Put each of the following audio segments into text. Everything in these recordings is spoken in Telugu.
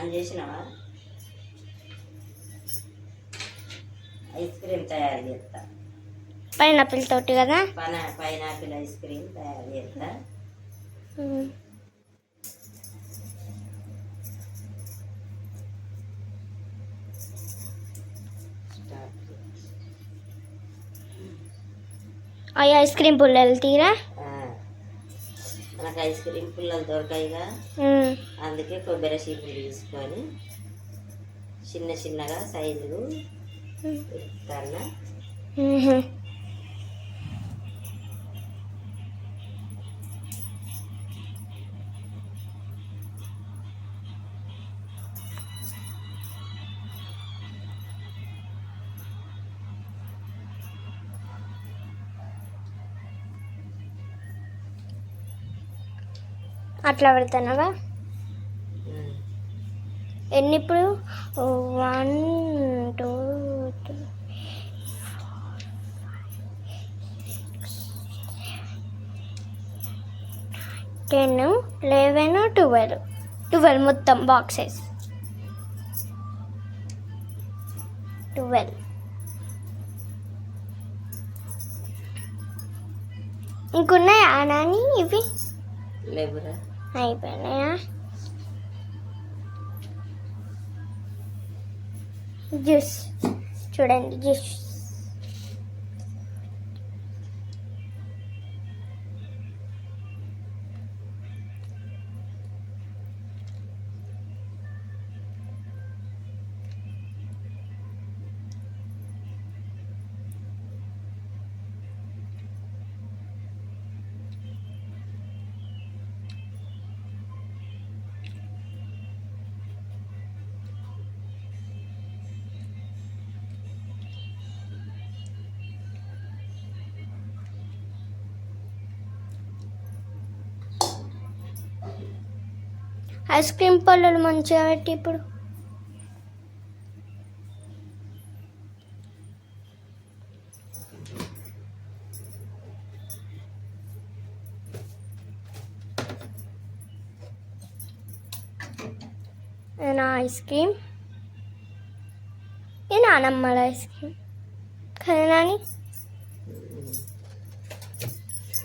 ఆన్ చేసినావా? ఐస్ క్రీమ్ తయారు చేస్తా. పైనాపిల్ తోటి కదా? పైనాపిల్ ఐస్ క్రీమ్ తయారు చేస్తా. అవి ఐస్ క్రీమ్ పుల్లలు తీరా. మనకు ఐస్ క్రీమ్ పుల్లలు దొరకాయిగా, అందుకే కొబ్బరి చీపులు తీసుకొని చిన్న చిన్నగా సైజులు ఇస్తాను. అట్లా పెడతానవా? ఎన్ని ఇప్పుడు? 1 2 3 10 11 12 మొత్తం బాక్సెస్ 12. ఇంకున్నాయా నాని? ఇవి లేవురా, అయిపోయినాయా? జ్యూస్ చూడండి, జ్యూస్. ఐస్ క్రీమ్ పళ్ళు మంచిగా పెట్టి ఇప్పుడు ఐస్ క్రీమ్ నానమ్మల ఐస్ క్రీమ్ కదా నాని?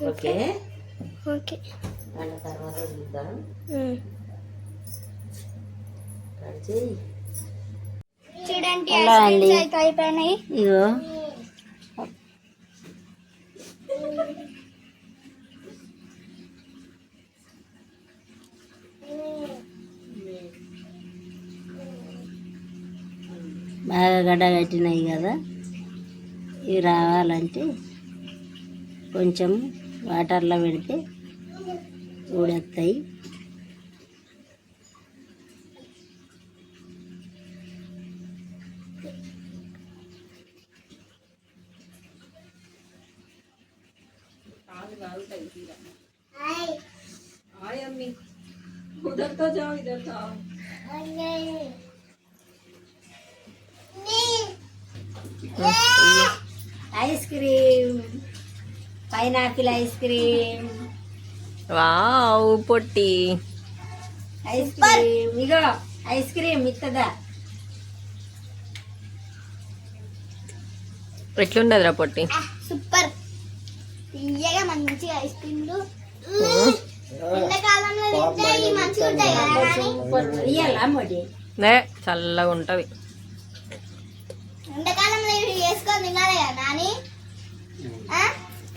Okay okay. తర్వాత చూద్దాం. చూడండి అయిపోయినాయి. ఇగో బాగా గడ్డ కట్టినాయి కదా, ఇవి రావాలంటే కొంచెం వాటర్లో పెడితే ఊడెత్తాయి. उधर तो जाओ, इधर तो आओ। Ice cream, pineapple ice cream. Wow పొట్టి ఐస్ క్రీమ్. ఇగో ఐస్ క్రీమ్ ఇస్తుందా? ఎట్లుండదురా పొట్టి? సూపర్ తీయగా మంచిగా ఐస్ క్రీమ్లు. ఎండాకాలంలో తింటే ఇవి మంచిగా ఉంటాయి కదా? ఇయ్యాలా మొడి? చల్లగా ఉంటది. ఎండాకాలంలో ఇవి వేసుకొని తినాలి కదా నాని?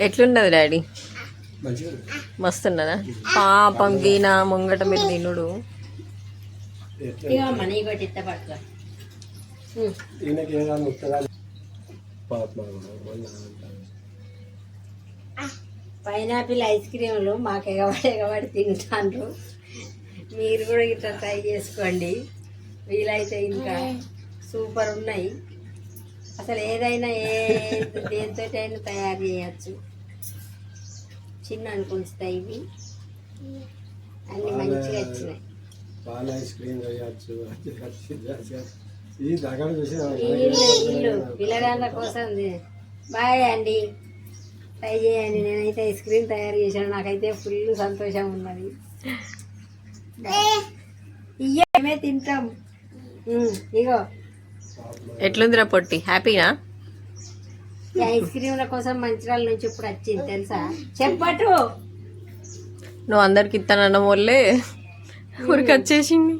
ఎట్లున్నది డాడీ? మస్తున్నదా? పాపం గీనా ముంగట మీరు తినుడు. పైనాపిల్ ఐస్ క్రీములు మాకు ఎగబడి తింటాండ్రు. మీరు కూడా ఇట్లా ట్రై చేసుకోండి, వీలైతే. ఇంకా సూపర్ ఉన్నాయి. అసలు ఏదైనా దేంతో అయినా తయారు చేయచ్చు. చిన్న అనుకుంటాయి ఇవి అన్ని మంచిగా వచ్చినాయి. ఇల్లు పిల్లగాళ్ళ కోసం. బాయ్ అండి, ట్రై చేయండి. నేనైతే ఐస్ క్రీమ్ తయారు చేశాను, నాకైతే ఫుల్ సంతోషం ఉన్నది. ఇయ్యే మేమే తింటాం. ఇగో ఎట్లుందిరా పొట్టి, హ్యాపీనా? ఈ ఐస్ క్రీమ్ల కోసం మంచిర్యాల నుంచి ఇప్పుడు వచ్చింది తెలుసా? చెప్పటు. నువ్వు అందరికి ఇస్తానన్న వల్లే ఊరికి వచ్చేసింది.